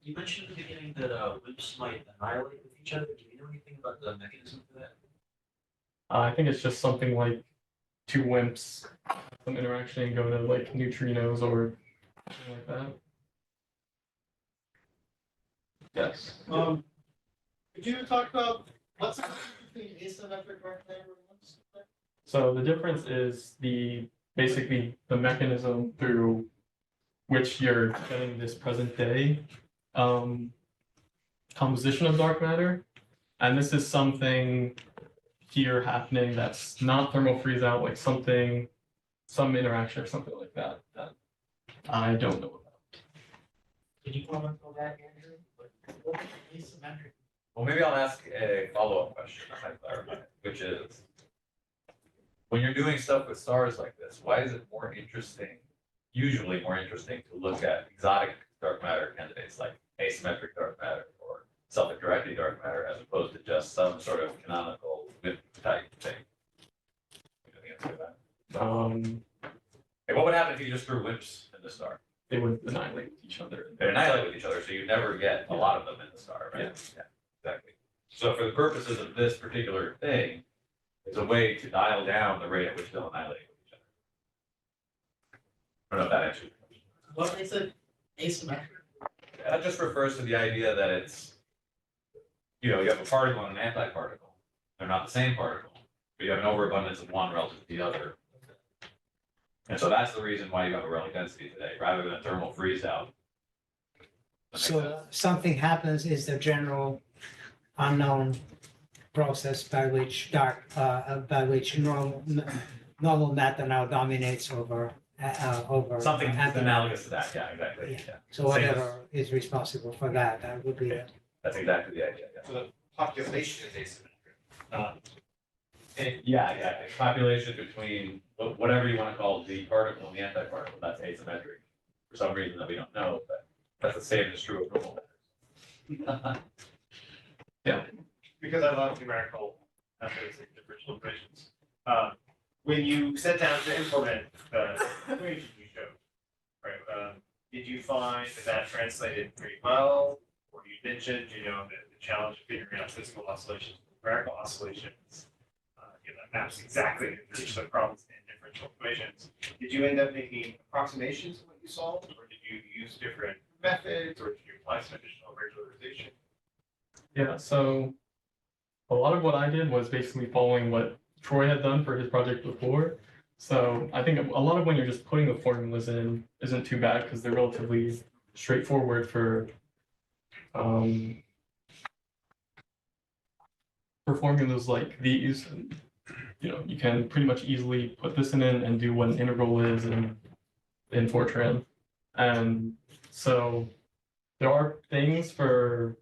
[SPEAKER 10] You mentioned at the beginning that WIMPs might annihilate with each other. Do you know anything about the mechanism for that?
[SPEAKER 4] I think it's just something like two WIMPs, some interaction and go to like neutrinos or something like that. Yes.
[SPEAKER 11] Could you talk about what's the difference between asymmetric dark matter and WIMPs?
[SPEAKER 4] So the difference is basically the mechanism through which you're getting this present day composition of dark matter. And this is something here happening that's not thermal freeze out, like some interaction or something like that I don't know about.
[SPEAKER 11] Can you comment on that, Andrew? What is asymmetric?
[SPEAKER 2] Well, maybe I'll ask a follow-up question to clarify, which is, when you're doing stuff with stars like this, why is it more interesting, usually more interesting, to look at exotic dark matter candidates like asymmetric dark matter or self-directed dark matter, as opposed to just some sort of canonical WIMP type thing? What do you think of that? Hey, what would happen if you just threw WIMPs in the star?
[SPEAKER 4] They would annihilate with each other.
[SPEAKER 2] They annihilate with each other, so you never get a lot of them in the star, right?
[SPEAKER 4] Yeah.
[SPEAKER 2] Exactly. So for the purposes of this particular thing, it's a way to dial down the rate at which they'll annihilate with each other. I don't know if that answers your question.
[SPEAKER 11] What is it asymmetric?
[SPEAKER 2] That just refers to the idea that it's, you have a particle and an antiparticle. They're not the same particle, but you have an overabundance of one relative to the other. And so that's the reason why you have a relic density today, rather than a thermal freeze out.
[SPEAKER 5] So something happens is the general unknown process by which normal matter now dominates over.
[SPEAKER 2] Something
[SPEAKER 5] antimatter.
[SPEAKER 2] analogous to that, yeah, exactly,
[SPEAKER 5] Yeah.
[SPEAKER 2] yeah.
[SPEAKER 5] So whatever is responsible for that, that would be it.
[SPEAKER 2] That's exactly the idea, yeah.
[SPEAKER 11] So the population is asymmetric.
[SPEAKER 2] Yeah, population between whatever you want to call the particle and the antiparticle, that's asymmetric. For some reason that we don't know, but that's the same as true of normal matters.
[SPEAKER 11] Because I love numerical methods and differential equations. When you set down to implement the equation you showed, right, did you find that translated pretty well? Or you mentioned, the challenge of figuring out physical oscillations, numerical oscillations, that maps exactly into the problems in differential equations. Did you end up making approximations of what you solved, or did you use different methods, or did you apply some additional regularization?
[SPEAKER 4] Yeah, so a lot of what I did was basically following what Troy had done for his project before. So I think a lot of when you're just putting the formulas in isn't too bad because they're relatively straightforward for formulas like these. And, you can pretty much easily put this in and do what an integral is in Fortran. And so there are things for,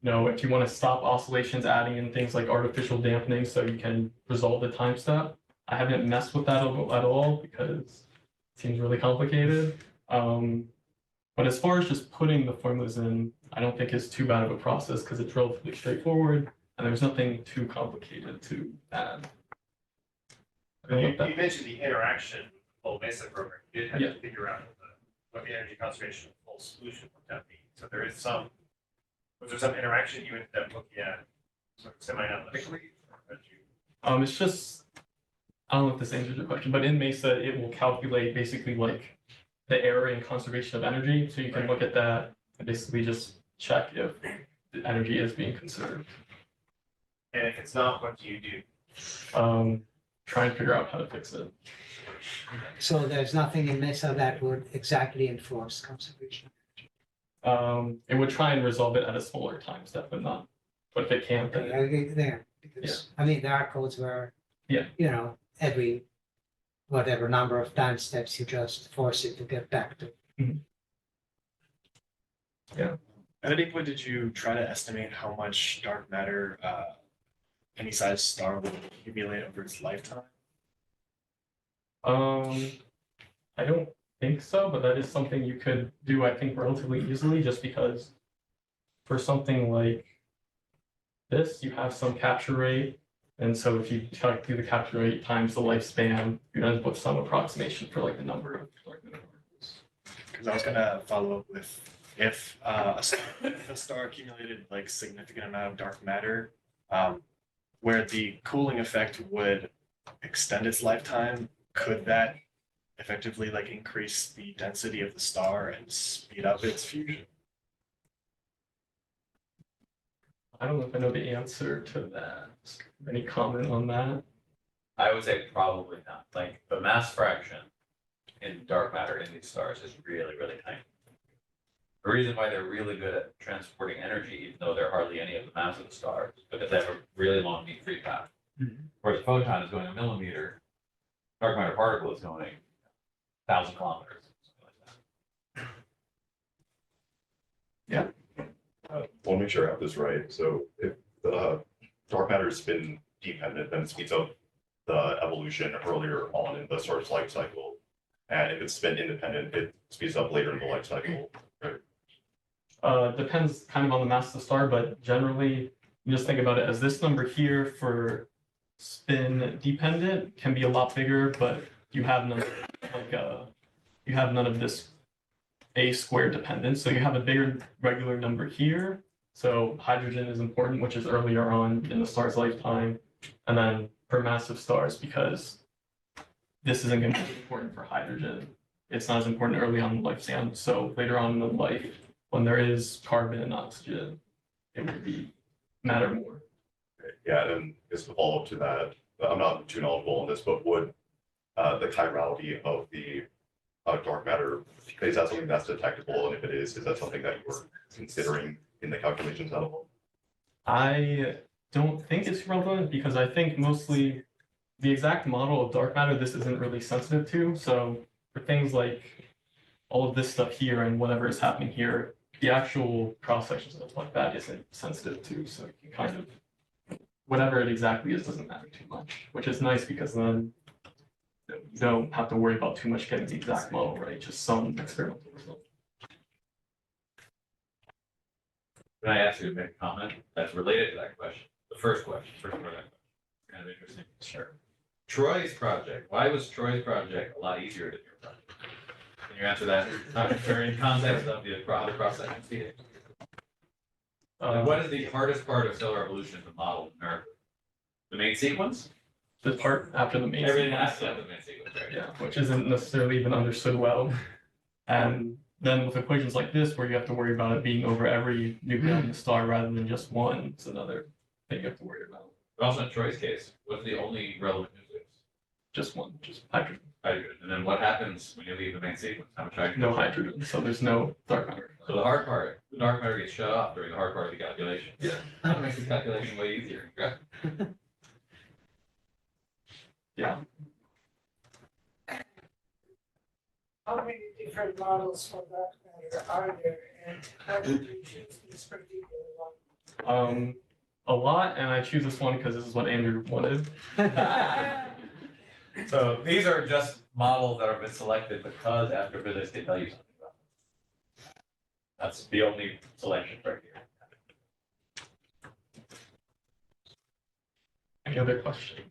[SPEAKER 4] if you want to stop oscillations, adding in things like artificial dampening so you can resolve the time step. I haven't messed with that at all because it seems really complicated. But as far as just putting the formulas in, I don't think it's too bad of a process because it's relatively straightforward and there's nothing too complicated to add.
[SPEAKER 11] You mentioned the interaction with the full MESA program. You did have
[SPEAKER 4] Yeah.
[SPEAKER 11] to figure out what the energy conservation of the full solution would that be. So was there some interaction you ended up looking at sort of semi-analytically?
[SPEAKER 4] It's just, I don't know if this answers your question, but in MESA, it will calculate basically like the area and conservation of energy. So you can look at that and basically just check if the energy is being conserved.
[SPEAKER 11] And if it's not, what do you do?
[SPEAKER 4] Try and figure out how to fix it.
[SPEAKER 5] So there's nothing in Mesa that would exactly enforce conservation.
[SPEAKER 4] It would try and resolve it at a smaller time step, but if it can't, then
[SPEAKER 5] There, because, I mean, there are codes where.
[SPEAKER 4] Yeah.
[SPEAKER 5] You know, every whatever number of time steps, you just force it to get back to.
[SPEAKER 12] At any point, did you try to estimate how much dark matter any size star will accumulate over its lifetime?
[SPEAKER 4] I don't think so, but that is something you could do, I think, relatively easily, just because for something like this, you have some capture rate. And so if you do the capture rate times the lifespan, you end up with some approximation for like the number of dark matter particles.
[SPEAKER 12] Because I was gonna follow up with if if a star accumulated like significant amount of dark matter, where the cooling effect would extend its lifetime, could that effectively like increase the density of the star and speed up its fusion?
[SPEAKER 4] I don't know if I know the answer to that. Any comment on that?
[SPEAKER 2] I would say probably not. Like the mass fraction in dark matter in these stars is really, really tiny. The reason why they're really good at transporting energy, even though they're hardly any of the mass of the stars, because they have a really long mean free path. Whereas a photon is going a millimeter, dark matter particle is going 1,000 kilometers. Something like that.
[SPEAKER 6] I want to make sure I have this right. So if the dark matter is spin dependent, then it speeds up the evolution earlier on in the star's life cycle. And if it's spin independent, it speeds up later in the life cycle.
[SPEAKER 4] Depends kind of on the mass of the star, but generally you just think about it as this number here for spin dependent can be a lot bigger, but you have none you have none of this a squared dependence. So you have a bigger regular number here. So hydrogen is important, which is earlier on in the star's lifetime, and then for massive stars, because this isn't going to be important for hydrogen. It's not as important early on in the lifespan. So later on in the life, when there is carbon and oxygen, it would matter more.
[SPEAKER 6] Yeah, and just to follow up to that, I'm not too knowledgeable on this, but would the chirality of the dark matter, is that something that's detectable? And if it is that something that you're considering in the calculations at all?
[SPEAKER 4] I don't think it's relevant because I think mostly the exact model of dark matter this isn't really sensitive to. So for things like all of this stuff here and whatever is happening here, the actual cross section stuff like that isn't sensitive to. So you can kind of whatever it exactly is doesn't matter too much, which is nice because then you don't have to worry about too much getting the exact model right, just some experimental result.
[SPEAKER 2] Can I ask you to make a comment that's related to that question? The first part of that question. Kind of interesting.
[SPEAKER 4] Sure.
[SPEAKER 2] Troy's project. Why was Troy's project a lot easier than your project? Can you answer that? Not in context of the other cross section field. What is the hardest part of stellar evolution to model numerically? The main sequence?
[SPEAKER 4] The part after the main
[SPEAKER 2] Everything
[SPEAKER 4] sequence.
[SPEAKER 2] after the main sequence, right?
[SPEAKER 4] Yeah, which isn't necessarily even understood well. And then with equations like this, where you have to worry about it being over every nucleon in the star rather than just one, it's another thing you have to worry about.
[SPEAKER 2] But also in Troy's case, what's the only relevant nucleus?
[SPEAKER 4] Just one, just hydrogen.
[SPEAKER 2] Hydrogen. And then what happens when you leave the main sequence? How much hydrogen?
[SPEAKER 4] No hydrogen, so there's no dark matter.
[SPEAKER 2] So the hard part, the dark matter gets shut off during the hard part of the calculation.
[SPEAKER 4] Yeah.
[SPEAKER 2] That makes the calculation way easier.
[SPEAKER 4] Yeah.
[SPEAKER 13] How many different models for that matter are there, and how did you choose this particular one?
[SPEAKER 4] A lot, and I choose this one because this is what Andrew wanted.
[SPEAKER 2] So these are just models that have been selected because astrophysics can tell you something about them. That's the only selection right here.
[SPEAKER 4] Any other questions?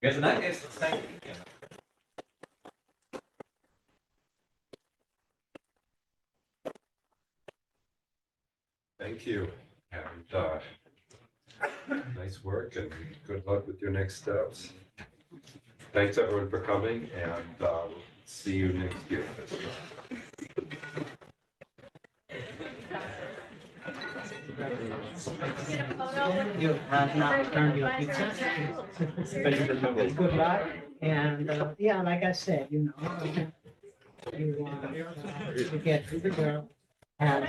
[SPEAKER 2] I guess in that case, let's thank you.
[SPEAKER 1] Thank you, and nice work and good luck with your next steps. Thanks everyone for coming, and see you next year.
[SPEAKER 5] You have not turned your pizza. Good luck, and, yeah, like I said, you get through the girl. And,